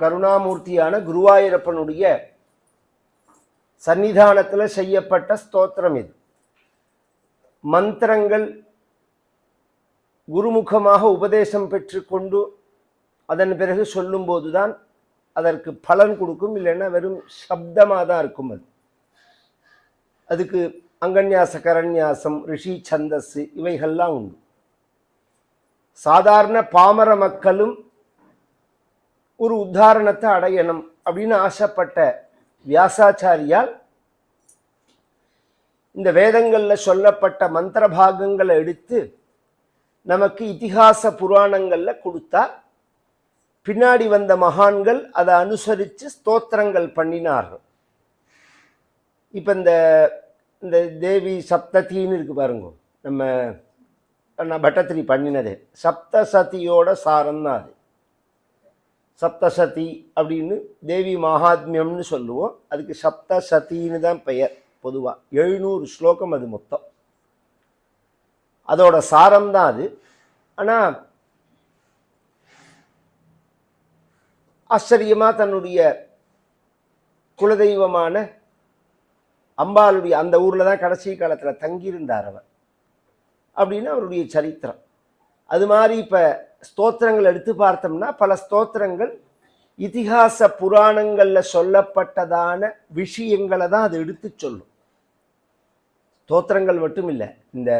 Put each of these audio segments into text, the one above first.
கருணாமூர்த்தியான குருவாயூரப்பனுடைய சன்னிதானத்தில் செய்யப்பட்ட ஸ்தோத்திரம் இது. மந்திரங்கள் குருமுகமாக உபதேசம் பெற்றுக்கொண்டு அதன் பிறகு சொல்லும்போதுதான் அதற்கு பலன் கொடுக்கும். இல்லைன்னா வெறும் சப்தமாக தான் இருக்கும். அதுக்கு அங்கன்யாச கரன்யாசம், ரிஷி சந்தஸ் இவைகள்லாம் உண்டு. சாதாரண பாமர மக்களும் ஒரு உத்தாரணத்தை அடையணும் அப்படின்னு ஆசைப்பட்ட வியாசாச்சாரியால் இந்த வேதங்களில் சொல்லப்பட்ட மந்திர பாகங்களை எடுத்து நமக்கு இதிகாச புராணங்களில் கொடுத்தா, பின்னாடி வந்த மகான்கள் அதை அனுசரித்து ஸ்தோத்திரங்கள் பண்ணினார்கள். இப்போ இந்த தேவி சப்தத்தின்னு இருக்கு பாருங்க, நம்ம பட்டத்திரி பண்ணினது சப்தசதியோட சாரம்னா அது. சப்தசதி அப்படின்னு தேவி மகாத்மியம்னு சொல்லுவோம். அதுக்கு சப்தசதின்னு தான் பெயர். பொதுவாக 700 ஸ்லோகம் அது மொத்தம். அதோட சாரம்தான் அது. ஆனால் ஆச்சரியமாக தன்னுடைய குலதெய்வமான அம்பாளுடைய அந்த ஊரில் தான் கடைசி காலத்தில் தங்கியிருந்தார் அவர் அப்படின்னு அவருடைய சரித்திரம். அது மாதிரி இப்போ ஸ்தோத்திரங்கள் எடுத்து பார்த்தோம்னா பல ஸ்தோத்திரங்கள் இதிகாச புராணங்களில் சொல்லப்பட்டதான விஷயங்களை தான் அது எடுத்து சொல்லும். ஸ்தோத்திரங்கள் மட்டும் இல்லை, இந்த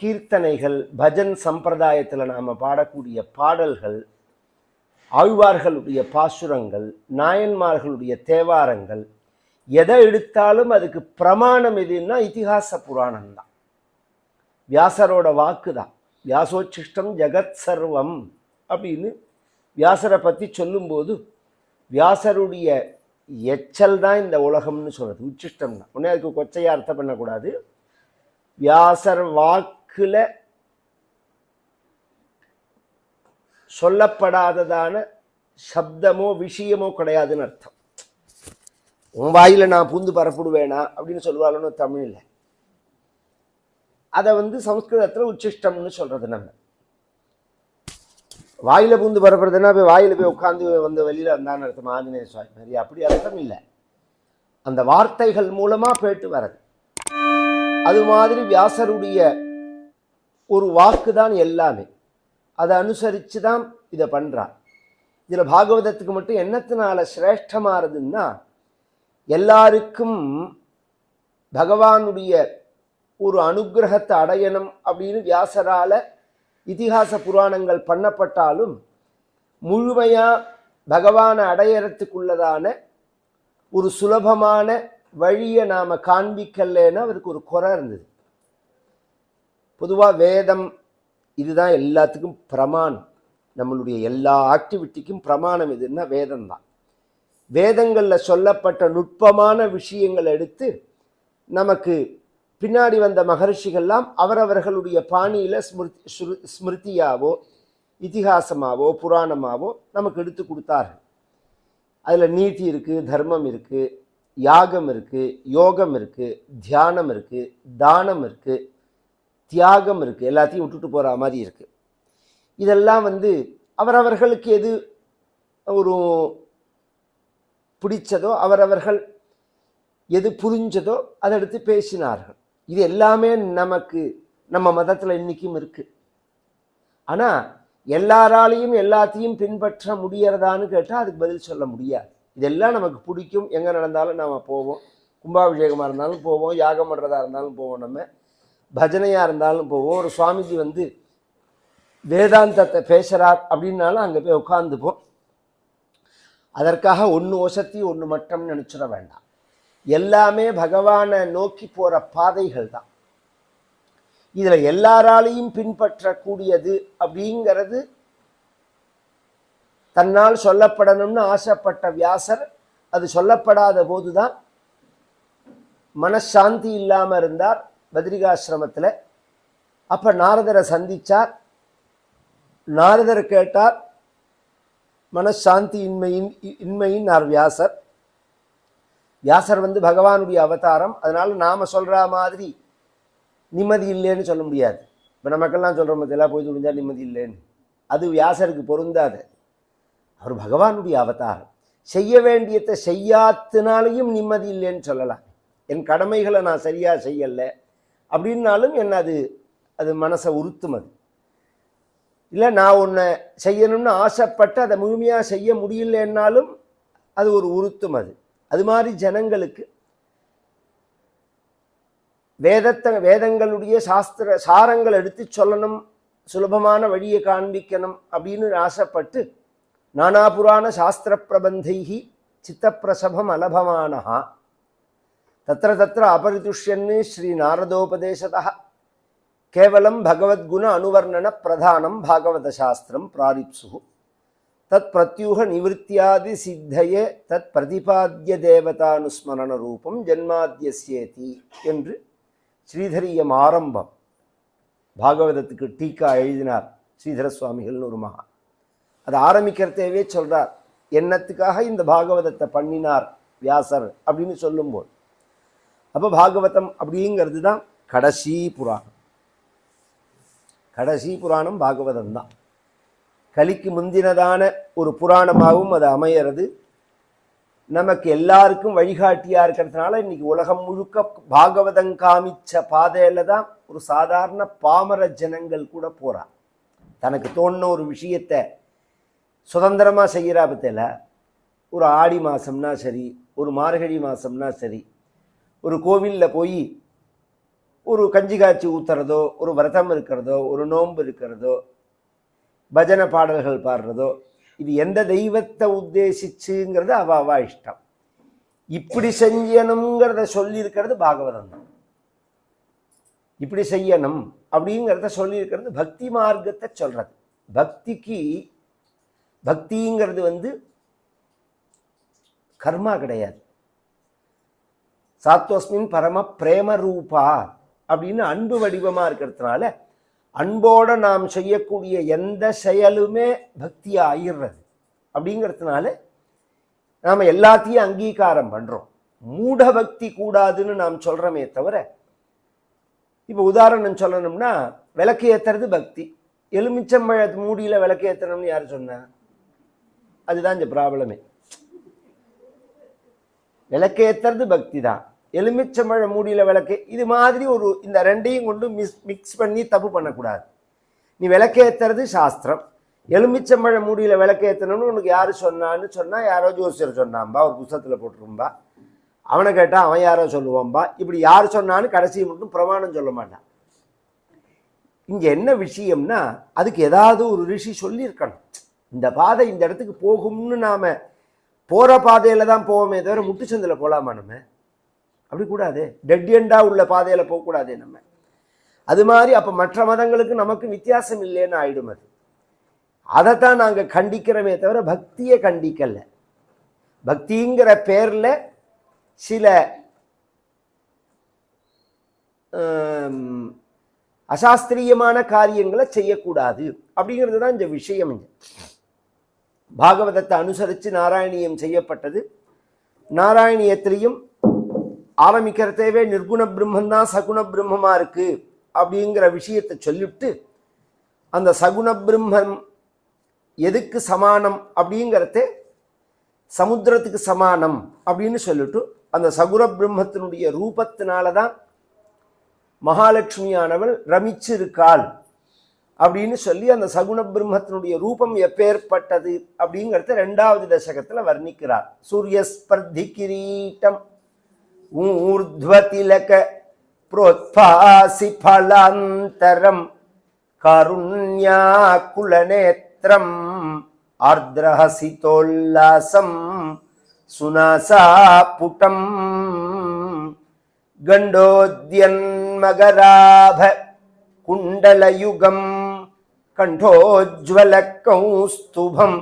கீர்த்தனைகள், பஜன் சம்பிரதாயத்தில் நாம் பாடக்கூடிய பாடல்கள், ஆழ்வார்களுடைய பாசுரங்கள், நாயன்மார்களுடைய தேவாரங்கள், எதை எடுத்தாலும் அதுக்கு பிரமாணம் எதுன்னா இதிகாச புராணம் தான். வியாசரோட வாக்கு தான். வியாசோச்சிஷ்டம் ஜெகத் சர்வம் அப்படின்னு வியாசரை பற்றி சொல்லும்போது வியாசருடைய எச்சல் தான் இந்த உலகம்னு சொல்கிறது. உச்சிஷ்டம்னா உடனே அதுக்கு கொச்சையாக அர்த்தம் பண்ணக்கூடாது. வியாசர் வாக்கில் சொல்லப்படாததான சப்தமோ விஷயமோ கிடையாதுன்னு அர்த்தம். உன் வாயில் நான் பூந்து பரப்பிடுவேனா அப்படின்னு சொல்லுவாள்னு தமிழில். அதை சம்ஸ்கிருதத்தில் உச்சிஷ்டம்னு சொல்கிறது. நம்ம வாயில் பூந்து பரப்புறதுன்னா போய் வாயில் போய் உட்காந்து வெளியில் வந்தான்னு அர்த்தம். ஆஞ்சநேய சுவாமி மாதிரி அப்படி அர்த்தம் இல்லை. அந்த வார்த்தைகள் மூலமாக போயிட்டு வர்றது. அது மாதிரி வியாசருடைய ஒரு வாக்கு தான் எல்லாமே. அதை அனுசரித்து தான் இதை பண்ணுறார். இதில் பாகவதத்துக்கு மட்டும் என்னத்தினால சிரேஷ்டமானதுன்னா, எல்லாருக்கும் பகவானுடைய ஒரு அனுகிரகத்தை அடையணும் அப்படின்னு வியாசரால இதிகாச புராணங்கள் பண்ணப்பட்டாலும் முழுமையாக பகவானை அடையறதுக்குள்ளதான ஒரு சுலபமான வழியை நாம் காண்பிக்கலன்னா அவருக்கு ஒரு குறை இருந்தது. பொதுவாக வேதம் இதுதான் எல்லாத்துக்கும் பிரமாணம். நம்மளுடைய எல்லா ஆக்டிவிட்டிக்கும் பிரமாணம் எதுன்னா வேதம் தான். வேதங்களில் சொல்லப்பட்ட நுட்பமான விஷயங்களை எடுத்து நமக்கு பின்னாடி வந்த மகர்ஷிகள்லாம் அவரவர்களுடைய பாணியில் ஸ்மிருதியாவோ இதிகாசமாவோ புராணமாவோ நமக்கு எடுத்து கொடுத்தார்கள். அதில் நீதி இருக்குது, தர்மம் இருக்குது, யாகம் இருக்குது, யோகம் இருக்குது, தியானம் இருக்குது, தானம் இருக்குது, தியாகம் இருக்குது. எல்லாத்தையும் விட்டுட்டு போகிற மாதிரி இருக்குது. இதெல்லாம் அவரவர்களுக்கு எது ஒரு பிடிச்சதோ, அவரவர்கள் எது புரிஞ்சதோ அதை எடுத்து பேசினார்கள். இது எல்லாமே நமக்கு நம்ம மதத்தில் இன்றைக்கும் இருக்குது. ஆனால் எல்லாராலையும் எல்லாத்தையும் பின்பற்ற முடியறதான்னு கேட்டால் அதுக்கு பதில் சொல்ல முடியாது. இதெல்லாம் நமக்கு பிடிக்கும். எங்கே நடந்தாலும் நாம் போவோம். கும்பாபிஷேகமாக இருந்தாலும் போவோம், யாகம் பண்ணுறதா இருந்தாலும் போவோம், நம்ம பஜனையாக இருந்தாலும் போவோம். ஒரு சுவாமிஜி வேதாந்தத்தை பேசுகிறார் அப்படின்னாலும் அங்கே போய் உட்காந்துப்போம். அதற்காக ஒன்று ஒசத்தி ஒன்று மட்டம்னு நினச்சிட வேண்டாம். எல்லாமே பகவானை நோக்கி போகிற பாதைகள் தான். இதில் எல்லாராலையும் பின்பற்றக்கூடியது அப்படிங்கிறது தன்னால் சொல்லப்படணும்னு ஆசைப்பட்ட வியாசர் அது சொல்லப்படாத போதுதான் மனசாந்தி இல்லாமல் இருந்தார் பத்ரிகாசிரமத்தில். அப்போ நாரதரை சந்தித்தார். நாரதரை கேட்டார், மனசாந்தி இன்மையின் வியாசர். வியாசர் பகவானுடைய அவதாரம். அதனால நாம் சொல்கிற மாதிரி நிம்மதி இல்லைன்னு சொல்ல முடியாது. இப்போ நமக்கெல்லாம் சொல்கிற மத்தியெல்லாம் போய் துணிஞ்சால் நிம்மதி இல்லைன்னு, அது வியாசருக்கு பொருந்தாது. அவர் பகவானுடைய அவதாரம். செய்ய வேண்டியதை செய்யாத்தினாலையும் நிம்மதி இல்லைன்னு சொல்லலாம். என் கடமைகளை நான் சரியாக செய்யலை அப்படின்னாலும் என்ன அது மனசை உறுத்தும். அது இல்லை, நான் ஒன்றை செய்யணும்னு ஆசைப்பட்டு அதை முழுமையாக செய்ய முடியலன்னாலும் அது ஒரு உறுத்தும். அது மாதிரி ஜனங்களுக்கு வேதங்களுடைய சாஸ்திர சாரங்கள் எடுத்து சொல்லணும், சுலபமான வழியை காண்பிக்கணும் அப்படின்னு ஆசைப்பட்டு நானா புராண சாஸ்திர பிரபந்தைஹி சித்தப்பிரசபம் அலபமானஹா தத்திர தத்திர அபரிதுஷ்யன்னு ஸ்ரீ நாரதோபதேசதः கேவலம் பகவத்குண அனுவர்ணன பிரதானம் பாகவத சாஸ்திரம் பிராரிப்சு தத் பிரத்யூக நிவத்தியாதி சித்தையே தத் பிரதிபாத்திய தேவதானுஸ்மரண ரூபம் ஜன்மாத்தியஸ்யேதி என்று ஸ்ரீதரியம் ஆரம்பம் பாகவதத்துக்கு டீக்கா எழுதினார் ஸ்ரீதர சுவாமிகள்னு ஒரு மகா. அதை ஆரம்பிக்கிறதேவே சொல்றார், என்னத்துக்காக இந்த பாகவதத்தை பண்ணினார் வியாசர் அப்படின்னு சொல்லும்போது. அப்போ பாகவதம் அப்படிங்கிறது தான் கடைசி புராணம். கடைசி புராணம் பாகவதம் தான். கலிக்கு முந்தினதான ஒரு புராணமாகவும் அது அமையிறது. நமக்கு எல்லாருக்கும் வழிகாட்டியாக இருக்கிறதுனால இன்னைக்கு உலகம் முழுக்க பாகவதம் காமிச்ச பாதையில தான் ஒரு சாதாரண பாமர ஜனங்கள் கூட போறா. தனக்கு தோணுன ஒரு விஷயத்தை சுதந்திரமாக செய்கிறா. பற்றில ஒரு ஆடி மாதம்னா சரி, ஒரு மார்கழி மாதம்னா சரி, ஒரு கோவிலில் போய் ஒரு கஞ்சி காய்ச்சி ஊற்றுறதோ, ஒரு விரதம் இருக்கிறதோ, ஒரு நோன்பு இருக்கிறதோ, பஜனை பாடல்கள் பாடுறதோ, இது எந்த தெய்வத்தை உத்தேசிச்சுங்கிறது அவா இஷ்டம். இப்படி செய்யணுங்கிறத சொல்லியிருக்கிறது பாகவதம் தான். இப்படி செய்யணும் அப்படிங்கிறத சொல்லியிருக்கிறது பக்தி மார்க்கத்தை சொல்றது. பக்திங்கிறது கர்மா கிடையாது. சாத்வஸ்மின் பரம பிரேம ரூபா அப்படின்னு அன்பு வடிவமா இருக்கிறதுனால அன்போட நாம் செய்யக்கூடிய எந்த செயலுமே பக்தியா ஆயிடுறது. அப்படிங்கிறதுனால நாம் எல்லாத்தையும் அங்கீகாரம் பண்றோம். மூட பக்தி கூடாதுன்னு நாம் சொல்றோமே தவிர, இப்போ உதாரணம் சொல்லணும்னா விளக்கு ஏத்துறது பக்தி. எலுமிச்சம்பழ மூடியில விளக்கு ஏத்தணும்னு யாரு சொன்னா? அதுதான் இந்த ப்ராப்ளமே. விளக்கு ஏத்துறது பக்தி தான், எலுமிச்சம்பழ மூடியில விளக்கு இது மாதிரி ஒரு இந்த ரெண்டையும் கொண்டு மிக்ஸ் பண்ணி தப்பு பண்ணக்கூடாது. நீ விளக்கேத்துறது சாஸ்திரம், எலுமிச்சம்பழ மூடியில விளக்கேற்றணும்னு உனக்கு யாரு சொன்னான்னு சொன்னா யாரோ ஜோசியர் சொன்னாம்பா, ஒரு புத்தகத்துல போட்டிரும்பா, அவனை கேட்டா அவன் யாரோ சொல்லுவான்பா. இப்படி யாரு சொன்னான்னு கடைசி மட்டும் பிரமாணம் சொல்ல மாட்டான். இங்க என்ன விஷயம்னா அதுக்கு ஏதாவது ஒரு ரிஷி சொல்லியிருக்கணும். இந்த பாதை இந்த இடத்துக்கு போகும்னு நாம போற பாதையில தான் போவோமே தவிர முட்டுச்சந்தில் போலாமா? நம்ம அப்படி கூடாது. டெட் எண்டா உள்ள பாதையில போகக்கூடாதே நம்ம. அது மாதிரி அப்ப மற்ற மதங்களுக்கு நமக்கு வித்தியாசம் இல்லைன்னு ஆயிடும். அதைத்தான் நாங்க கண்டிக்கிறோமே தவிர பக்தியை கண்டிக்கல. பக்திங்கிற பேர்ல சில அசாஸ்திரியமான காரியங்களை செய்யக்கூடாது அப்படிங்கிறது தான் இந்த விஷயம். பாகவதத்தை அனுசரித்து நாராயணியம் செய்யப்பட்டது. நாராயணியத்திலையும் ஆரம்பிக்கிறதேவே நிர்குண பிரம்மந்தான் சகுண பிரம்மமா இருக்கு அப்படிங்கிற விஷயத்தை சொல்லிவிட்டு, அந்த சகுண பிரம்மம் எதுக்கு சமானம் அப்படிங்கிறத சமுத்திரத்துக்கு சமானம் அப்படின்னு சொல்லிட்டு, அந்த சகுண பிரம்மத்தினுடைய ரூபத்தினாலதான் மகாலட்சுமியானவள் ரமிச்சிருக்காள் அப்படின்னு சொல்லி அந்த சகுண பிரம்மத்தினுடைய ரூபம் எப்பேற்பட்டது அப்படிங்கிறத 2வது தசகத்துல வர்ணிக்கிறார். சூரியஸ்பர்தி கிரீட்டம் ஊர்த்வதிலக புரோத்பாசி பலாந்தரம் காருண்யாகுலநேத்ரம் ஆர்த்ரஹசிதோல்லாசம் சுனாசா புடம் கண்டோத்யன்மகராப குண்டலயுகம் கண்டோஜ்வல கௌஸ்துபம்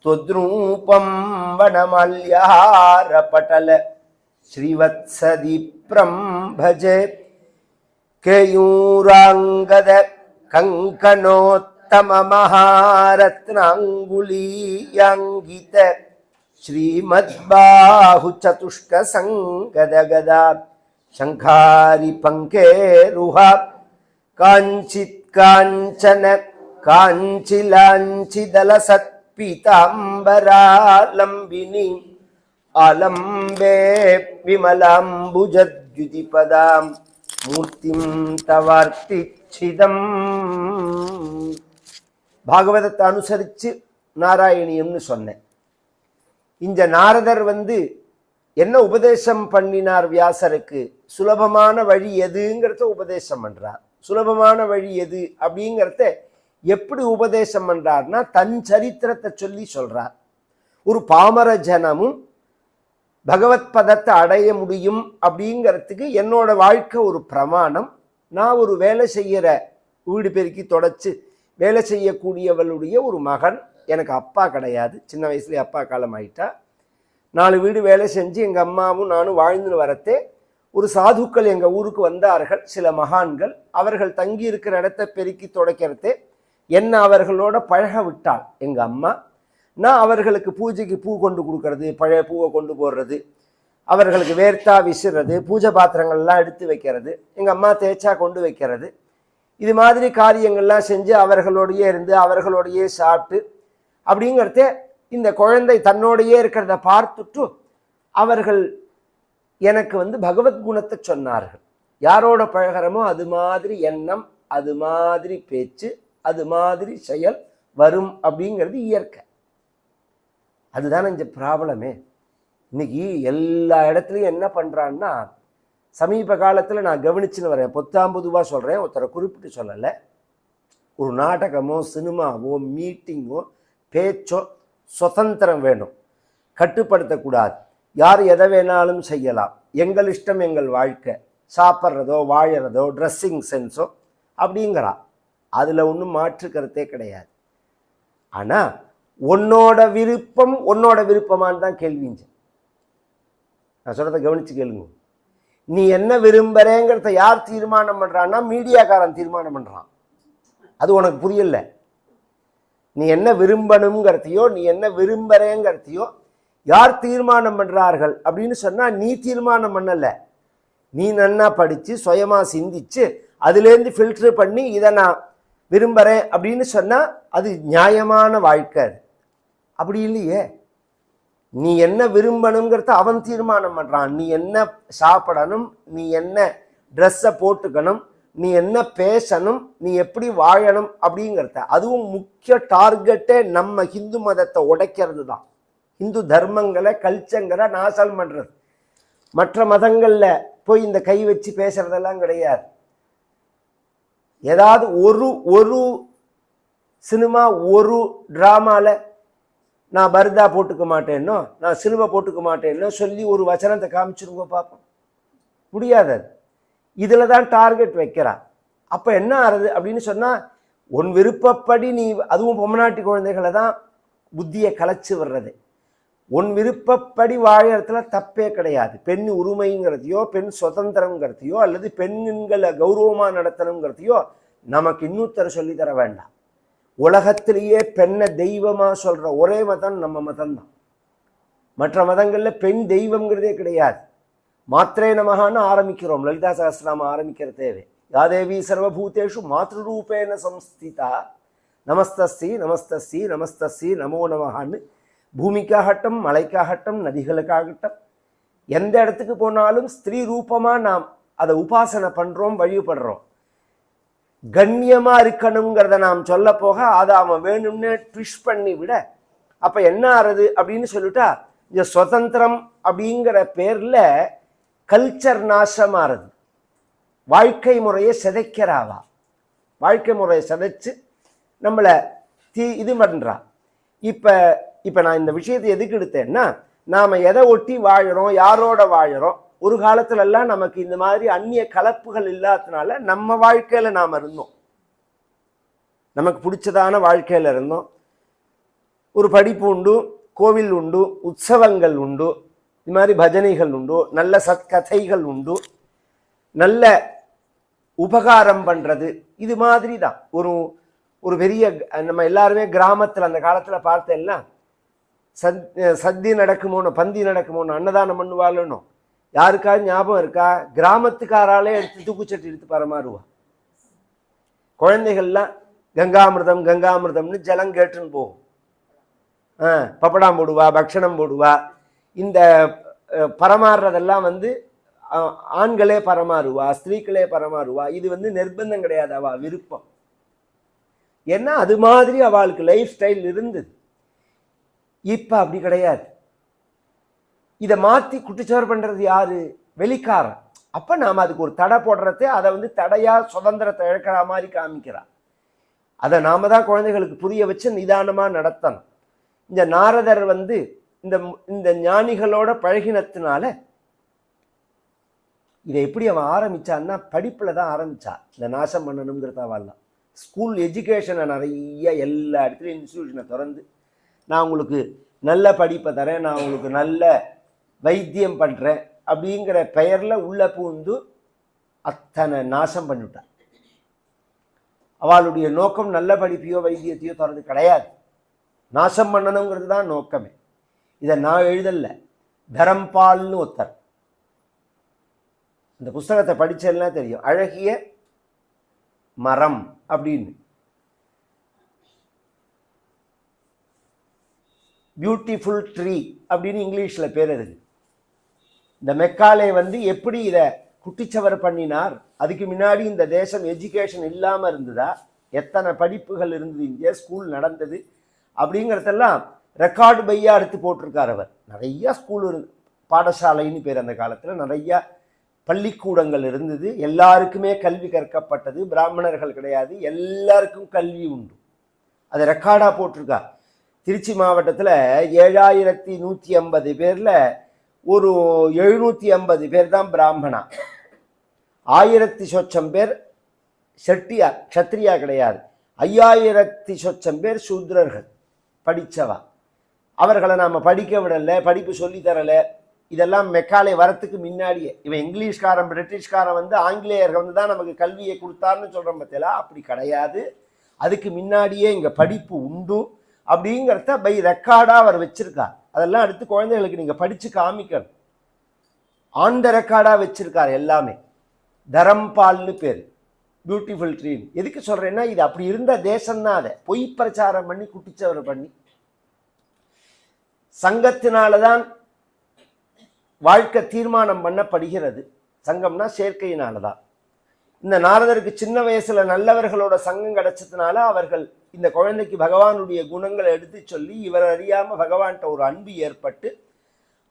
துத்ரூபம் வனமால்யார பட்டல ஸ்ரீவத்சதீப்ரம் பஜே கேயூராங்கத கங்கனோத்தம மகாரத்னாங்குலீயாங்கித ஸ்ரீமத்பாஹு சதுஷ்க சங்கதகதா சங்காரி பங்கேருஹா காஞ்சித் காஞ்சன காஞ்சிலாஞ்சிதலசத் பீதாம்பராலம்பினி ஆலம்பே விமலாம்புஜத்யுதிபதாம் மூர்த்திம் தவார்த்திச்சிதம். பாகவதத்தை அனுசரித்து நாராயணியம்னு சொன்னேன். இந்த நாரதர் என்ன உபதேசம் பண்ணினார் வியாசருக்கு? சுலபமான வழி எதுங்கிறத உபதேசம் பண்றார். சுலபமான வழி எது அப்படிங்கிறத எப்படி உபதேசம் பண்றார்னா தன் சரித்திரத்தை சொல்லி சொல்றார். ஒரு பாமர ஜனமும் பகவத் பதத்தை அடைய முடியும் அப்படிங்கிறதுக்கு என்னோட வாழ்க்கை ஒரு பிரமாணம். நான் ஒரு வேலை செய்கிற வீடு பெருக்கி தொடச்சு வேலை செய்யக்கூடியவளுடைய ஒரு மகன். எனக்கு அப்பா கிடையாது, சின்ன வயசுலேயே அப்பா காலம் ஆயிட்டா. 4 வீடு வேலை செஞ்சு எங்கள் அம்மாவும் நானும் வாழ்ந்துன்னு வரத்தே ஒரு சாதுக்கள் எங்கள் ஊருக்கு வந்தார்கள், சில மகான்கள். அவர்கள் தங்கி இருக்கிற இடத்த பெருக்கி துடைக்கிறதே என்ன அவர்களோட பழக விட்டாள் எங்கள் அம்மா. நான் அவர்களுக்கு பூஜைக்கு பூ கொண்டு கொடுக்கறது, பழைய பூவை கொண்டு போடுறது, அவர்களுக்கு வேர்த்தா விசிறது, பூஜை பாத்திரங்கள்லாம் எடுத்து வைக்கிறது, எங்கள் அம்மா தேய்ச்சா கொண்டு வைக்கிறது, இது மாதிரி காரியங்கள்லாம் செஞ்சு அவர்களோடையே இருந்து அவர்களோடையே சாப்பிட்டு அப்படிங்கிறத இந்த குழந்தை தன்னோடையே இருக்கிறத பார்த்துட்டு அவர்கள் எனக்கு பகவத்குணத்தை சொன்னார்கள். யாரோட பழகிறமோ அது மாதிரி எண்ணம், அது மாதிரி பேச்சு, அது மாதிரி செயல் வரும் அப்படிங்கிறது இயற்கை. அதுதானே இந்த ப்ராப்ளமே. இன்னைக்கு எல்லா இடத்துலையும் என்ன பண்ணுறான்னா, சமீப காலத்தில் நான் கவனிச்சுன்னு வரேன், பொத்தாம்பதுவாக சொல்கிறேன், ஒருத்தரை குறிப்பிட்டு சொல்லலை. ஒரு நாடகமோ சினிமாவோ மீட்டிங்கோ பேச்சோ சுதந்திரம் வேணும், கட்டுப்படுத்தக்கூடாது. யார் எதை வேணாலும் செய்யலாம், எங்கள் இஷ்டம் எங்கள் வாழ்க்கை, சாப்பிட்றதோ வாழறதோ ட்ரெஸ்ஸிங் சென்ஸோ அப்படிங்கிறா. அதில் ஒன்றும் மாற்று கருத்தே கிடையாது. ஆனால் உன்னோட விருப்பம் உன்னோட விருப்பமானு தான் கேள்விங்க. நான் சொல்கிறத கவனித்து கேளுங்க. நீ என்ன விரும்புகிறேங்கிறத யார் தீர்மானம் பண்ணுறான்னா மீடியாக்காரன் தீர்மானம் பண்ணுறான். அது உனக்கு புரியல. நீ என்ன விரும்பணுங்கிறதையோ நீ என்ன விரும்புகிறேங்கிறதையோ யார் தீர்மானம் பண்ணுறார்கள் அப்படின்னு சொன்னால் நீ தீர்மானம் பண்ணலை. நீ நன்னா படித்து சுயமாக சிந்திச்சு அதுலேருந்து ஃபில்ட்ரு பண்ணி இதை நான் விரும்புகிறேன் அப்படின்னு சொன்னால் அது நியாயமான வாழ்க்கை. அது அப்படி இல்லையே. நீ என்ன விரும்பணுங்கிறத அவன் தீர்மானம் பண்ணுறான். நீ என்ன சாப்பிடணும், நீ என்ன ட்ரெஸ்ஸை போட்டுக்கணும், நீ என்ன பேசணும், நீ எப்படி வாழணும் அப்படிங்கிறத. அதுவும் முக்கிய டார்கெட்டே நம்ம ஹிந்து மதத்தை உடைக்கிறது தான். இந்து தர்மங்களை கல்ச்சங்களை நாசம் பண்ணுறது. மற்ற மதங்களில் போய் இந்த கை வச்சு பேசுறதெல்லாம் கிடையாது. ஏதாவது ஒரு சினிமா ஒரு ட்ராமாவில் நான் பர்தா போட்டுக்க மாட்டேன்னோ நான் சிலுவை போட்டுக்க மாட்டேன்னோ சொல்லி ஒரு வசனத்தை காமிச்சிருங்க பார்ப்போம். முடியாது. இதில் தான் டார்கெட் வைக்கிறா. அப்போ என்ன ஆறுது அப்படின்னு சொன்னால் உன் விருப்பப்படி நீ, அதுவும் பொம்மநாட்டி குழந்தைகளை தான் புத்தியை கலைச்சி வர்றது. உன் விருப்பப்படி வாழறதுல தப்பே கிடையாது. பெண் உரிமைங்கிறதையோ பெண் சுதந்திரங்கிறதையோ அல்லது பெண்களை கௌரவமாக நடத்தணுங்கிறதையோ நமக்கு இன்னொருத்தர சொல்லித்தர வேண்டாம். உலகத்திலேயே பெண்ணை தெய்வமாக சொல்கிற ஒரே மதம் நம்ம மதம்தான். மற்ற மதங்களில் பெண் தெய்வங்கிறதே கிடையாது. மாத்திரே நமகான்னு ஆரம்பிக்கிறோம். லலிதா சகஸ்ரநாமம் ஆரம்பிக்கிற தேவை. யாதேவி சர்வபூதேஷு மாத்ருரூபேன சம்ஸ்திதா நமஸ்தஸ்தி நமஸ்தஸ்தி நமஸ்தஸ்தி நமோ நமகான்னு பூமிக்காகட்டும் மலைக்காகட்டும் நதிகளுக்காகட்டும் எந்த இடத்துக்கு போனாலும் ஸ்திரீ ரூபமாக நாம் அதை உபாசனை பண்ணுறோம், வழிபடுறோம். கண்ணியமாக இருக்கணுங்கிறத நாம் சொல்ல போக அதை அவன் வேணும்னு ட்விஷ் பண்ணி விட அப்போ என்ன ஆறுது அப்படின்னு சொல்லிட்டா இந்த சுதந்திரம் அப்படிங்கிற பேரில் கல்ச்சர் நாசமாறுது. வாழ்க்கை முறையை சிதைக்கிறாவா. வாழ்க்கை முறையை சிதைச்சு நம்மளை இது பண்ணுறா. இப்போ நான் இந்த விஷயத்தை எதுக்கு எடுத்தேன்னா, நாம் எதை ஒட்டி வாழறோம், யாரோட வாழறோம். ஒரு காலத்துலலாம் நமக்கு இந்த மாதிரி அந்நிய கலப்புகள் இல்லாததுனால நம்ம வாழ்க்கையில் நாம் இருந்தோம், நமக்கு பிடிச்சதான வாழ்க்கையில் இருந்தோம். ஒரு படிப்பு உண்டு, கோவில் உண்டு, உற்சவங்கள் உண்டு, இது மாதிரி பஜனைகள் உண்டு, நல்ல சத்கதைகள் உண்டு, நல்ல உபகாரம் பண்ணுறது, இது மாதிரி தான். ஒரு பெரிய நம்ம எல்லாருமே கிராமத்தில் அந்த காலத்தில் பார்த்தேன்னா சத்தி நடக்குமோனோ பந்தி நடக்குமோனோ அன்னதானம் பண்ணுவாளுன்னு யாருக்காவது ஞாபகம் இருக்கா? கிராமத்துக்காராலே எடுத்து தூக்குச்சட்டி எடுத்து பரமாறுவா. குழந்தைகள்லாம் கங்காமிர்தம் கங்காமிர்தம்னு ஜலம் கேட்டுன்னு போகும். பப்படாம் போடுவா, பக்ஷணம் போடுவா. இந்த பரமாறுறதெல்லாம் வந்து ஆண்களே பரமாறுவா, ஸ்திரீக்களே பரமாறுவா. இது வந்து நிர்பந்தம் கிடையாது, அவ விருப்பம். ஏன்னா அது மாதிரி அவளுக்கு லைஃப் ஸ்டைல் இருந்தது. இப்ப அப்படி கிடையாது. இதை மாத்தி குட்டிச்சவர் பண்றது யாரு? வெளிக்காரன். அப்ப நாம அதுக்கு ஒரு தடை போடுறதே அதை வந்து தடையா சுதந்திரத்தை இழக்கிற மாதிரி காமிக்கிறான். அதை நாம தான் குழந்தைகளுக்கு புரிய வச்சு நிதானமா நடத்தணும். இந்த நாரதர் வந்து இந்த ஞானிகளோட பழகினத்தினால இதை எப்படி அவன் ஆரம்பிச்சான்னா படிப்புல தான் ஆரம்பிச்சா. இந்த நாசம் பண்ணணுங்கிறத அவெல்லாம் ஸ்கூல் எஜுகேஷனை நிறைய எல்லா இடத்துலையும் இன்ஸ்டிடியூஷனை திறந்து நான் உங்களுக்கு நல்ல படிப்பை தரேன், நான் உங்களுக்கு நல்ல வைத்தியம் பண்றேன் அப்படிங்கிற பெயர்ல உள்ள பூந்து அத்தனை நாசம் பண்ணிவிட்டான். அவளுடைய நோக்கம் நல்ல படிப்பையோ வைத்தியத்தையோ தரது கிடையாது, நாசம் பண்ணணுங்கிறது தான் நோக்கமே. இதை நான் எழுதல, தரம்பால்னு ஒருத்தர். இந்த புஸ்தகத்தை படிச்சேன்னா தெரியும், அழகிய மரம் அப்படின்னு, பியூட்டிஃபுல் ட்ரீ அப்படின்னு இங்கிலீஷில் பேர் இருக்கு. இந்த மெக்காலே வந்து எப்படி இதை குட்டிச்சவர் பண்ணினார், அதுக்கு முன்னாடி இந்த தேசம் எஜுகேஷன் இல்லாமல் இருந்ததா, எத்தனை படிப்புகள் இருந்தது, இங்கே ஸ்கூல் நடந்தது அப்படிங்கிறதெல்லாம் ரெக்கார்டு பையா எடுத்து போட்டிருக்கார் அவர். நிறையா ஸ்கூல் பாடசாலைன்னு பேர் அந்த காலத்தில், நிறையா பள்ளிக்கூடங்கள் இருந்தது, எல்லாருக்குமே கல்வி கற்கப்பட்டது, பிராமணர்கள் கிடையாது, எல்லாருக்கும் கல்வி உண்டு. அதை ரெக்கார்டாக போட்டிருக்கார். திருச்சி மாவட்டத்தில் 7150 பேரில் ஒரு 750 பேர் தான் பிராமணா, 1000 சொச்சம் பேர் செட்டியா க்ஷத்ரியா கிடையாது, 5000 சொச்சம் பேர் சூத்ரர்கள் படித்தவா. அவர்களை நாம் படிக்க விடலை, படிப்பு சொல்லித்தரலை. இதெல்லாம் மெக்காலே வரத்துக்கு முன்னாடியே. இவன் இங்கிலீஷ்காரன் பிரிட்டிஷ்காரன் வந்து ஆங்கிலேயர்கள் வந்து தான் நமக்கு கல்வியை கொடுத்தாருன்னு சொல்கிறோம் பார்த்தீங்களா, அப்படி கிடையாது. அதுக்கு முன்னாடியே இங்கே படிப்பு உண்டு அப்படிங்கிறத பை ரெக்கார்டாக அவர் வச்சிருக்கார். அதெல்லாம் அடுத்து குழந்தைகளுக்கு நீங்கள் படித்து காமிக்கணும். ஆன் த ரெக்கார்டாக வச்சிருக்கார் எல்லாமே. தரம்பால்னு பேர், பியூட்டிஃபுல் ட்ரீ. எதுக்கு சொல்கிறேன்னா, இது அப்படி இருந்த தேசம்தான். அதை பொய் பிரச்சாரம் பண்ணி குட்டிச்சவர் பண்ணி சங்கத்தினால தான் வாழ்க்கை தீர்மானம் பண்ணப்படுகிறது. சங்கம்னா சேர்க்கையினால தான். இந்த நாரதருக்கு சின்ன வயசுல நல்லவர்களோட சங்கம் கிடைச்சதுனால அவர்கள் இந்த குழந்தைக்கு பகவானுடைய குணங்களை எடுத்து சொல்லி இவர் அறியாம பகவான்கிட்ட ஒரு அன்பு ஏற்பட்டு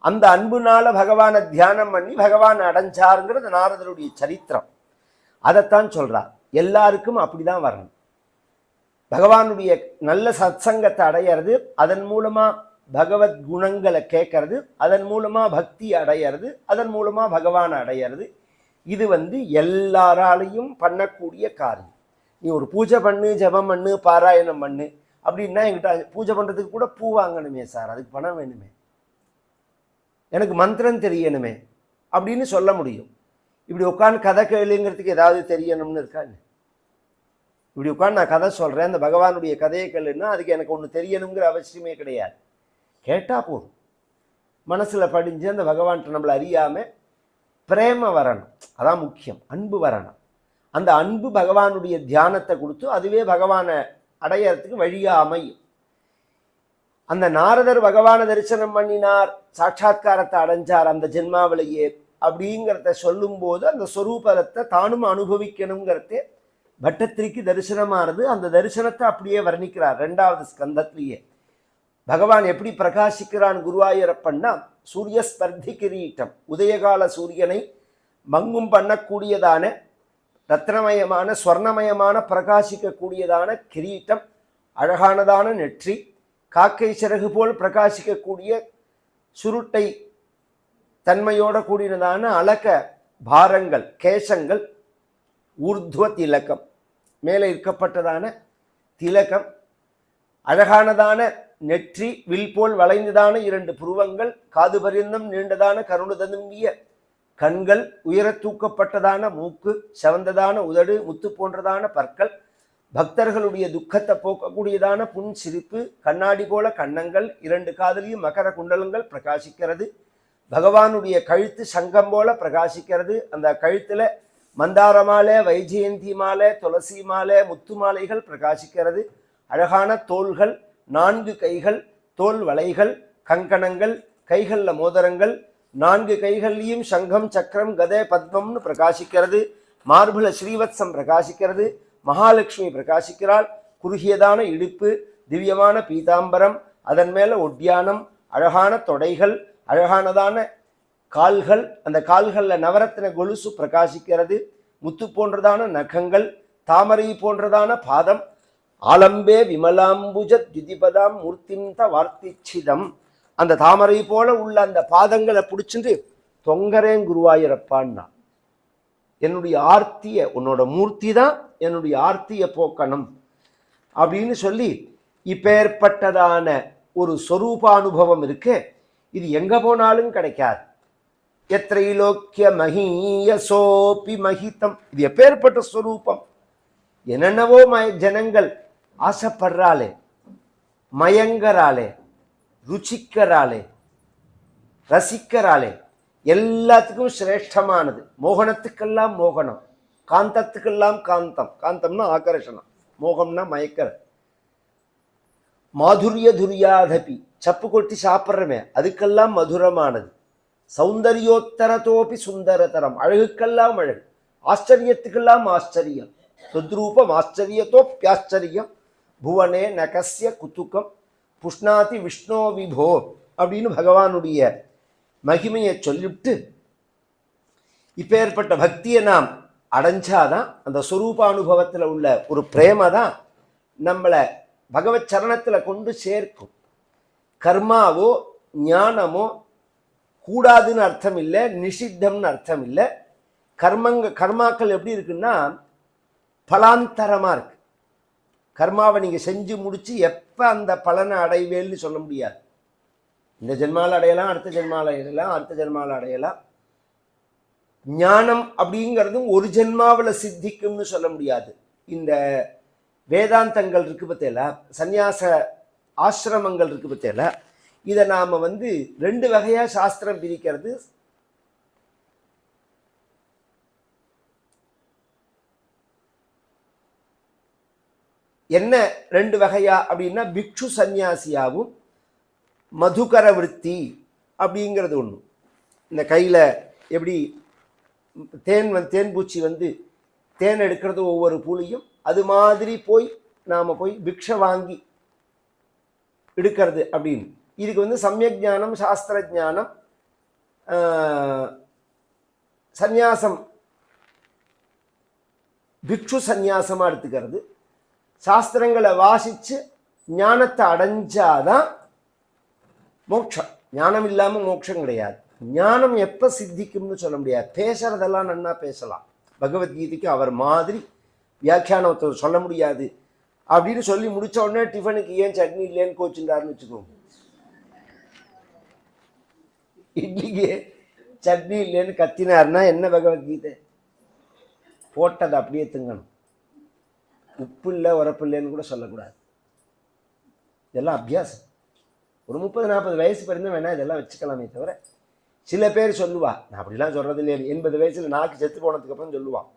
அந்த அன்புனால பகவானை தியானம் பண்ணி பகவான் அடைஞ்சாருங்கிறது நாரதருடைய சரித்திரம். அதைத்தான் சொல்றார். எல்லாருக்கும் அப்படிதான் வரணும். பகவானுடைய நல்ல சத்சங்கத்தை அடையிறது, அதன் மூலமா பகவத் குணங்களை கேட்கறது, அதன் மூலமா பக்தி அடையிறது, அதன் மூலமா பகவானை அடையிறது. இது வந்து எல்லாராலையும் பண்ணக்கூடிய காரியம். நீ ஒரு பூஜை பண்ணு, ஜபம் பண்ணு, பாராயணம் பண்ணு அப்படின்னா என்கிட்ட பூஜை பண்ணுறதுக்கு கூட பூ வாங்கணுமே சார், அதுக்கு பணம் வேணுமே, எனக்கு மந்திரம் தெரியணுமே அப்படின்னு சொல்ல முடியும். இப்படி உட்காந்து கதை கேளுங்கிறதுக்கு ஏதாவது தெரியணும்னு இருக்கா? இப்படி உட்காந்து நான் கதை சொல்கிறேன், அந்த பகவானுடைய கதையை கேளுன்னா அதுக்கு எனக்கு ஒன்று தெரியணுங்கிற அவசியமே கிடையாது. கேட்டால் போதும், மனசில் படிஞ்சு அந்த பகவான்கிட்ட நம்மளை அறியாமல் பிரேம வரணும். அதான் முக்கியம், அன்பு வரணும். அந்த அன்பு பகவானுடைய தியானத்தை கொடுத்து அதுவே பகவானை அடையறதுக்கு வழியாக அமையும். அந்த நாரதர் பகவானை தரிசனம் பண்ணினார், சாட்சாத்காரத்தை அடைஞ்சார் அந்த ஜென்மாவிலேயே அப்படிங்கிறத சொல்லும்போது அந்த ஸ்வரூபத்தை தானும் அனுபவிக்கணுங்கிறதே பட்டத்திரிக்கு தரிசனமானது. அந்த தரிசனத்தை அப்படியே வர்ணிக்கிறார் 2வது ஸ்கந்தத்திலேயே. பகவான் எப்படி பிரகாசிக்கிறான் குருவாயூரப்பன்னா, சூரிய ஸ்பர்தி கிரீட்டம், உதயகால சூரியனை மங்கும் பண்ணக்கூடியதான ரத்னமயமான ஸ்வர்ணமயமான பிரகாசிக்கக்கூடியதான கிரீட்டம், அழகானதான நெற்றி, காக்கை சிறகு போல் பிரகாசிக்கக்கூடிய சுருட்டை தன்மையோட கூடியதான அலக்க பாரங்கள், கேசங்கள், ஊர்துவ திலகம், மேலே இருக்கப்பட்டதான திலகம், அழகானதான நெற்றி, வில் போல் வளைந்ததான 2 புருவங்கள், காது பரியந்தம் நீண்டதான கருணுதம்பிய கண்கள், உயர தூக்கப்பட்டதான மூக்கு, செவந்ததான உதடு, முத்து போன்றதான பற்கள், பக்தர்களுடைய துக்கத்தை போக்கக்கூடியதான புன் சிரிப்பு, கண்ணாடி போல கன்னங்கள், 2 காதலியும் மகர குண்டலங்கள் பிரகாசிக்கிறது. பகவானுடைய கழுத்து சங்கம் போல பிரகாசிக்கிறது. அந்த கழுத்துல மந்தார மாலை, வைஜெயந்தி மாலை, துளசி மாலை, முத்து மாலைகள் பிரகாசிக்கிறது. அழகான தோள்கள், 4 கைகள், தோல் வளைகள், கங்கணங்கள், கைகளில் மோதிரங்கள், 4 கைகள்லையும் சங்கம், சக்கரம், கதை, பத்மம்னு பிரகாசிக்கிறது. மார்புல ஸ்ரீவத்சம் பிரகாசிக்கிறது. மகாலட்சுமி பிரகாசிக்கிறாள். குறுகியதான இடுப்பு, திவ்யமான பீதாம்பரம், அதன் மேல ஒட்டியானம், அழகான தொடைகள், அழகானதான கால்கள், அந்த கால்களில் நவரத்ன கொலுசு பிரகாசிக்கிறது. முத்து போன்றதான நகங்கள், தாமரை போன்றதான பாதம். ஆலம்பே விமலாம்புஜ திதிபதாம் மூர்த்திந்த வார்த்திச்சிதம். அந்த தாமரை போல உள்ள அந்த பாதங்களை பிடிச்சிட்டு தொங்கரேன் குருவாயூரப்பான்னா, என்னுடைய ஆர்த்திய, உன்னோட மூர்த்தி தான் என்னுடைய ஆர்த்திய போக்கணும் அப்படின்னு சொல்லி இப்பேற்பட்டதான ஒரு சொரூபானுபவம் இருக்கு. இது எங்க போனாலும் கிடைக்காது. எத்ரைலோக்கிய மகீயசோபி மகிதம். இது எப்பேற்பட்ட ஸ்வரூபம்! என்னென்னவோ ஜனங்கள் ஆசைப்படுறாளே, மயங்கராளே, ருச்சிக்கிறாளே, ரசிக்கிறாளே. எல்லாத்துக்கும் சிரேஷ்டமானது. மோகனத்துக்கெல்லாம் மோகனம், காந்தத்துக்கெல்லாம் காந்தம். காந்தம்னா ஆகர்ஷணம், மோகம்னா மயக்கர். மாதுரிய துரியாதபி, சப்பு கொட்டி சாப்பிட்றமே அதுக்கெல்லாம் மதுரமானது. சௌந்தர்யோத்தரத்தோப்பி சுந்தரதரம், அழகுக்கெல்லாம் அழகு, ஆச்சரியத்துக்கெல்லாம் ஆச்சரியம். தொத்ரூபம் ஆச்சரியத்தோப்பியாச்சரியம். புவனே நகசிய குத்துக்கம் புஷ்ணாதி விஷ்ணோ விபோ அப்படின்னு பகவானுடைய மகிமையை சொல்லிவிட்டு, இப்பேற்பட்ட பக்தியை நாம் அடைஞ்சாதான், அந்த சொரூபானுபவத்தில் உள்ள ஒரு பிரேம தான் நம்மளை பகவத் சரணத்தில் கொண்டு சேர்க்கும். கர்மாவோ ஞானமோ கூடாதுன்னு அர்த்தம் இல்லை, நிஷித்தம்னு அர்த்தம் இல்லை. கர்மாக்கள் எப்படி இருக்குன்னா பலாந்தரமாக இருக்கு. கர்மாவை நீங்கள் செஞ்சு முடிச்சு எப்போ அந்த பலனை அடைவேல்னு சொல்ல முடியாது. இந்த ஜென்மாவில் அடையலாம், அடுத்த ஜென்மாவில் அடையலாம், அடுத்த ஜென்மாவில் அடையலாம். ஞானம் அப்படிங்கிறதும் ஒரு ஜென்மாவில் சித்திக்கும்னு சொல்ல முடியாது. இந்த வேதாந்தங்கள் இருக்கு பற்றியில, சந்நியாச ஆசிரமங்கள் இருக்கு பற்றியில, இதை நாம் 2 வகையாக சாஸ்திரம் பிரிக்கிறது. என்ன 2 வகையா அப்படின்னா, பிக்ஷு சந்நியாசியாவும் மதுகர விருத்தி அப்படிங்கிறது ஒன்று. இந்த கையில் எப்படி தேன் பூச்சி தேன் எடுக்கிறது ஒவ்வொரு பூலையும், அது மாதிரி நாம் போய் பிக்ஷை வாங்கி எடுக்கிறது அப்படின்னு. இதுக்கு சமயக் ஞானம், சாஸ்திர ஞானம், சந்நியாசம் பிக்ஷு சந்நியாசமாக எடுத்துக்கிறது. சாஸ்திரங்களை வாசித்து ஞானத்தை அடைஞ்சாதான் மோட்சம். ஞானம் இல்லாமல் மோட்சம் கிடையாது. ஞானம் எப்போ சித்திக்கும்னு சொல்ல முடியாது. பேசுறதெல்லாம் நன்னா பேசலாம். பகவத்கீதைக்கு அவர் மாதிரி வியாக்கியானத்தை சொல்ல முடியாது அப்படின்னு சொல்லி முடித்த உடனே டிஃபனுக்கு ஏன் சட்னி இல்லைன்னு கோச்சுட்டாருன்னு வச்சுக்கோங்க. இட்லிக்கு சட்னி இல்லைன்னு கத்தினார்னா என்ன பகவத்கீதை? போட்டதை அப்படியே திங்கணும். உப்பு இல்லை உரப்பு இல்லைன்னு கூட சொல்லக்கூடாது. இதெல்லாம் அபியாசம். ஒரு 30-40 வயசு பிறந்த வேணா இதெல்லாம் வச்சுக்கலாமே தவிர, சில பேர் சொல்லுவா, நான் அப்படிலாம் சொல்கிறது இல்லையா, 80 வயசில் நாக்கு செத்து போனதுக்கப்புறம் சொல்லுவான்.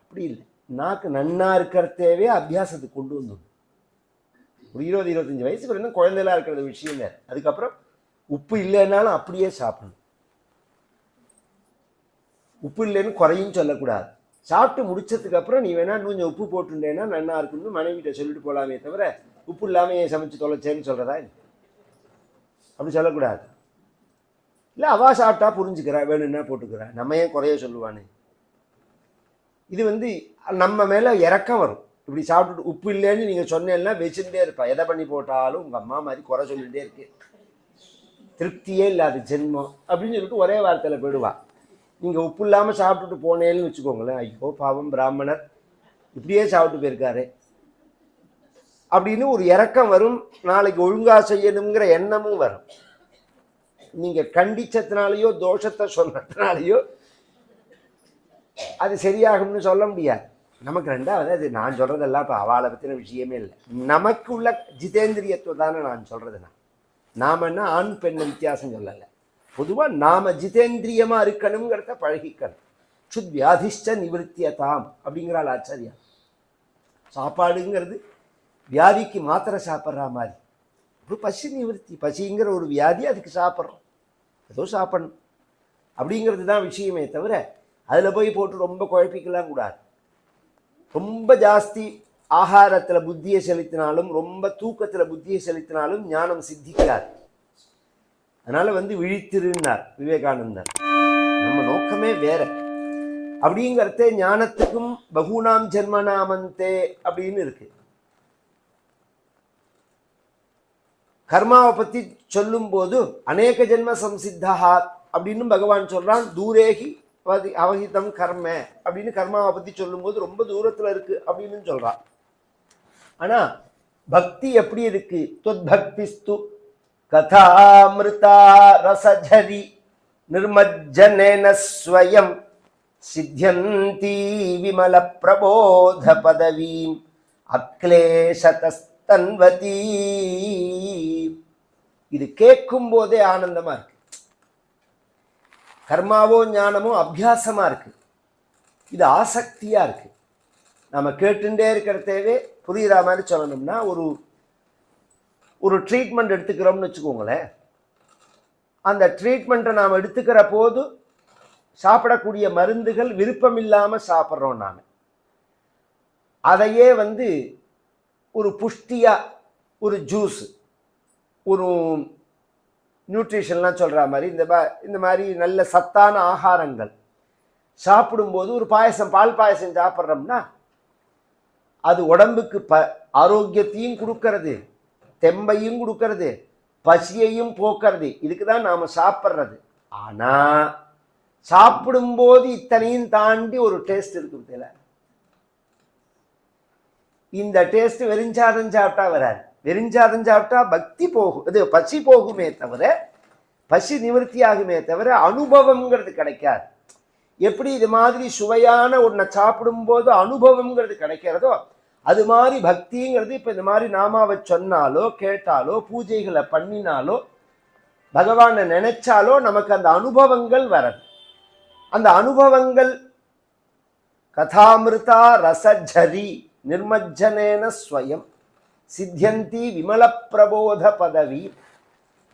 அப்படி இல்லை. நாக்கு நன்னா இருக்கிறதேவே அபியாசத்துக்கு கொண்டு வந்துடும். ஒரு 20-25 வயசு பிறந்த குழந்தைலாம் இருக்கிறது விஷயம் இல்லை. அதுக்கப்புறம் உப்பு இல்லைன்னாலும் அப்படியே சாப்பிடணும். உப்பு இல்லைன்னு குறையும் சொல்லக்கூடாது. சாப்பிட்டு முடிச்சதுக்கப்புறம் நீ வேணா கொஞ்சம் உப்பு போட்டுட்டேன்னா நன்னா இருக்குன்னு மனைவிட்ட சொல்லிட்டு போகலாமே தவிர, உப்பு இல்லாமல் சமைச்சு தொலைச்சேன்னு சொல்கிறதா? அப்படி சொல்லக்கூடாது. இல்லை, அவா சாப்பிட்டா புரிஞ்சுக்கிறா, வேணும்னா போட்டுக்கிறா, நம்ம ஏன் குறைய சொல்லுவானே. இது நம்ம மேலே இறக்கம் வரும். இப்படி சாப்பிட்டுட்டு உப்பு இல்லைன்னு நீங்கள் சொன்னேன்னா வச்சுட்டே இருப்பா. எதை பண்ணி போட்டாலும் உங்கள் அம்மா மாதிரி குறை சொல்லிகிட்டே இருக்கு, திருப்தியே இல்லாத ஜென்மம் அப்படின்னு சொல்லிட்டு ஒரே வார்த்தையில் போயிடுவா. நீங்கள் உப்பு இல்லாமல் சாப்பிட்டுட்டு போனேன்னு வச்சுக்கோங்களேன், ஐயோ பாவம் பிராமணர் இப்படியே சாப்பிட்டு போயிருக்காரு அப்படின்னு ஒரு இறக்கம் வரும். நாளைக்கு ஒழுங்காக செய்யணுங்கிற எண்ணமும் வரும். நீங்கள் கண்டிச்சதுனாலையோ தோஷத்தை சொன்னதுனாலையோ அது சரியாகும்னு சொல்ல முடியாது. நமக்கு ரெண்டாவது, அது நான் சொல்கிறதெல்லாம் இப்போ அவளை பற்றின விஷயமே இல்லை. நமக்கு உள்ள ஜிதேந்திரியத்துவம் தானே நான் சொல்கிறது. நாம் என்ன ஆண் பெண் வித்தியாசம் சொல்லலை. பொதுவாக நாம் ஜிதேந்திரியமாக இருக்கணுங்கிறத பழகிக்கணும். சுத் வியாதிஷ்ட நிவர்த்தியதாம் அப்படிங்கிறாள் ஆச்சாரியா. சாப்பாடுங்கிறது வியாதிக்கு மாத்திரை சாப்பிட்ற மாதிரி. ஒரு பசி நிவர்த்தி. பசிங்கிற ஒரு வியாதி, அதுக்கு சாப்பிட்றோம், ஏதோ சாப்பிடணும் அப்படிங்கிறது தான் விஷயமே தவிர அதில் போய் போட்டு ரொம்ப குழப்பிக்கலாம் கூடாது. ரொம்ப ஜாஸ்தி ஆகாரத்தில் புத்தியை செலுத்தினாலும் ரொம்ப தூக்கத்தில் புத்தியை செலுத்தினாலும் ஞானம் சித்திக்காது. அதனால விழித்திருந்தார் விவேகானந்தர். நம்ம நோக்கமே வேற அப்படிங்கிறதே ஞானத்துக்கும் பகுனாம் ஜென்மநாமந்தே அப்படின்னு இருக்கு. கர்மாவை பத்தி சொல்லும் போது அநேக ஜென்ம சம்சித்தா அப்படின்னு பகவான் சொல்றான். தூரேகி அவஹிதம் கர்ம அப்படின்னு கர்மாவை பத்தி சொல்லும் போது ரொம்ப தூரத்துல இருக்கு அப்படின்னு சொல்றான். ஆனா பக்தி எப்படி இருக்கு? துவத்பக்திஸ்து கதாமிருதா ரசஜரி நிர்மஜ்ஜனேன ஸ்வயம் சித்யந்தி விமல பிரபோத பதவீம் அக்லேஷதஸ்தன்வதி. இது கேட்கும் போதே ஆனந்தமா இருக்கு. கர்மாவோ ஞானமோ அபியாசமா இருக்கு, இது ஆசக்தியா இருக்கு. நம்ம கேட்டுட்டே இருக்கிறதேவே புரியுற மாதிரி சொல்லணும்னா, ஒரு ட்ரீட்மெண்ட் எடுத்துக்கிறோம்னு வச்சுக்கோங்களேன். அந்த ட்ரீட்மெண்ட்டை நாம் எடுத்துக்கிற போது சாப்பிடக்கூடிய மருந்துகள் விருப்பம் இல்லாமல் சாப்பிட்றோம். நாம் அதையே ஒரு புஷ்டியா, ஒரு ஜூஸ், ஒரு நியூட்ரிஷன்லாம் சொல்கிற மாதிரி இந்த மாதிரி நல்ல சத்தான ஆகாரங்கள் சாப்பிடும்போது, ஒரு பாயசம், பால் பாயசம் சாப்பிட்றோம்னா அது உடம்புக்கு ஆரோக்கியத்தையும் கொடுக்கறது, தெம்பையும் கொடுக்கறது, பசியையும் போக்குறது. இதுக்கு தான் நாம் சாப்பிட்றது. ஆனால் சாப்பிடும்போது இத்தனையும் தாண்டி ஒரு டேஸ்ட் இருக்குது. இந்த டேஸ்ட் வெறிஞ்சாதம் சாப்பிட்டா வராது. வெறிஞ்சாதம் சாப்பிட்டா பக்தி போகும், இது பசி போகுமே தவிர, பசி நிவர்த்தி ஆகுமே தவிர அனுபவம்ங்கிறது கிடைக்காது. எப்படி இது மாதிரி சுவையான ஒன்றை சாப்பிடும்போது அனுபவம்ங்கிறது கிடைக்கிறதோ, அது மாதிரி பக்திங்கிறது இப்போ இந்த மாதிரி நாமாவை சொன்னாலோ கேட்டாலோ பூஜைகளை பண்ணினாலோ பகவானை நினைச்சாலோ நமக்கு அந்த அனுபவங்கள் வரது. அந்த அனுபவங்கள் கதாமிருதா ரசஜரி நிர்மஜ்ஜனேன ஸ்வயம் சித்தியந்தி விமல பிரபோத பதவி.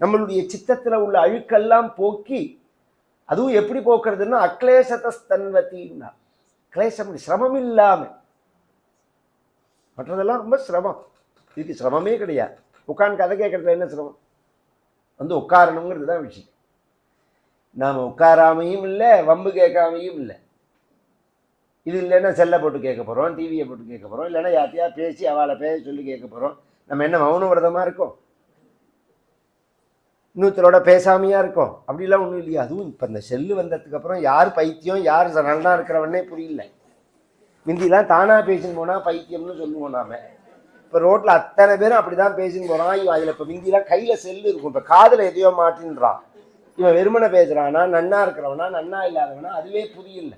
நம்மளுடைய சித்தத்தில் உள்ள அழுக்கெல்லாம் போக்கி, அதுவும் எப்படி போக்குறதுன்னா அக்லேஷதஸ்தன்வதின்னா, கிளேசம் சிரமம் இல்லாமல். மற்றதெல்லாம் ரொம்ப சிரமம், இதுக்கு சிரமமே கிடையாது. உட்காந்து கதை கேட்கறதுல என்ன சிரமம்? உட்காரணுங்கிறது தான் விஷயம். நாம் உட்காராமையும் இல்லை, வம்பு கேட்காமையும் இல்லை. இது இல்லைன்னா செல்லை போட்டு கேட்க போகிறோம், டிவியை போட்டு கேட்க போகிறோம், இல்லைன்னா யார்த்தையா பேசி அவளை பேச சொல்லி கேட்க போகிறோம். நம்ம என்ன மௌன விரதமாக இருக்கோம்? இன்னொருத்தரோட பேசாமையாக இருக்கோம்? அப்படிலாம் ஒன்றும் இல்லையா? அதுவும் இப்போ இந்த செல்லு வந்ததுக்கப்புறம் யார் பைத்தியம் யார் நல்லா இருக்கிறவனே புரியல. முந்திலாம் தானாக பேசின்னு போனால் பைத்தியம்னு சொல்லுவோம் நாம். இப்போ ரோட்டில் அத்தனை பேரும் அப்படி தான் பேசின்னு போகிறான். இவன் அதில் இப்போ முந்திலாம் கையில் செல்லு இருக்கும், இப்போ காதில் எதையோ மாட்டின்றான். இவன் வெறுமனை பேசுகிறானா, நன்னா இருக்கிறவனா நன்னா இல்லாதவனா அதுவே புரியல.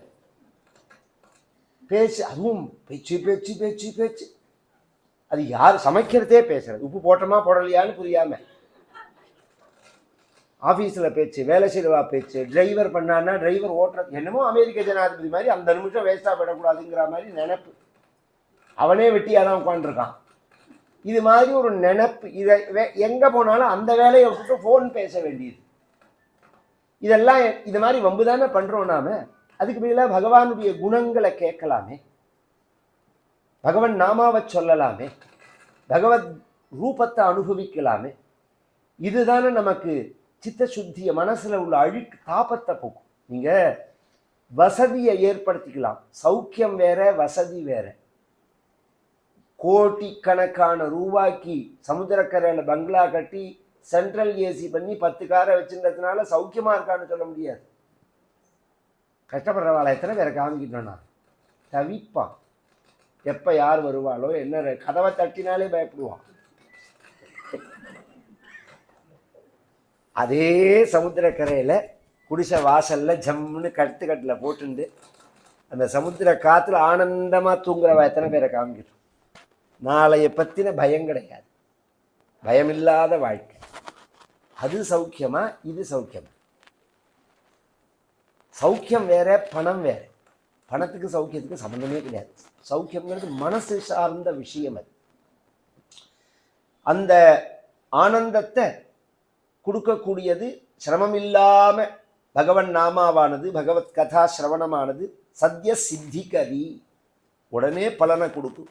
பேச்சு, அதுவும் பேச்சு பேச்சு பேச்சு பேச்சு. அது யார் சமைக்கிறதே பேசுறது, உப்பு போட்டோமா போடலையான்னு புரியாமல். ஆஃபீஸில் பேச்சு, வேலை செய்வா பேச்சு, டிரைவர் பண்ணான்னா டிரைவர் ஓட்டுறது என்னமோ அமெரிக்க ஜனாதிபதி மாதிரி அந்த நிமிஷம் வேஸ்ட்டாக போயிடக்கூடாதுங்கிற மாதிரி நினைப்பு. அவனே வெட்டியாக தான் உட்காந்துருக்கான். இது மாதிரி ஒரு நினைப்பு. இதை எங்கே போனாலும் அந்த வேலையை விட்டுட்டு ஃபோன் பேச வேண்டியது. இதெல்லாம் இது மாதிரி வம்பு தானே பண்ணுறோம் நாம. அதுக்கு பதிலாக பகவானுடைய குணங்களை கேட்கலாமே, பகவன் நாமாவை சொல்லலாமே, பகவத் ரூபத்தை அனுபவிக்கலாமே. இதுதானே நமக்கு சித்த சுத்திய, மனசுல உள்ள அழுக்கு தாபத்தை போக்கும். நீங்க வசதியை ஏற்படுத்திக்கலாம். சௌக்கியம் வேற, வசதி வேற. கோடிக்கணக்கான ரூபாய்க்கு சமுத்திரக்கரையில் பங்களா கட்டி சென்ட்ரல் ஏசி பண்ணி 10 காரை வச்சுருந்ததுனால சௌக்கியமா இருக்கான்னு சொல்ல முடியாது. கஷ்டப்படுற வாழை எத்தனை பேரை காமிக்கிட்டோன்னா தவிப்பான். எப்போ யார் வருவாளோ, என்ன கதவை தட்டினாலே பயப்படுவான். அதே சமுத்திரக்கரையில் குடிசை வாசலில் ஜம்முன்னு கட்டில் போட்டுண்டு அந்த சமுத்திர காற்றுல ஆனந்தமாக தூங்குறவா எத்தனை பேரை காமிக்கிட்டோம். நாளைய பற்றின பயம் கிடையாது, பயமில்லாத வாழ்க்கை. அது சௌக்கியமா, இது சௌக்கியமா? சௌக்கியம் வேற, பணம் வேற. பணத்துக்கு சௌக்கியத்துக்கு சம்பந்தமே கிடையாது. சௌக்கியம்ங்கிறது மனசு சார்ந்த விஷயம். அது அந்த ஆனந்தத்தை கொடுக்கக்கூடியது. சிரமம் இல்லாம பகவன் நாமாவானது, பகவத் கதா சிரவணமானது சத்ய சித்திகரி, உடனே பலனை கொடுக்கும்.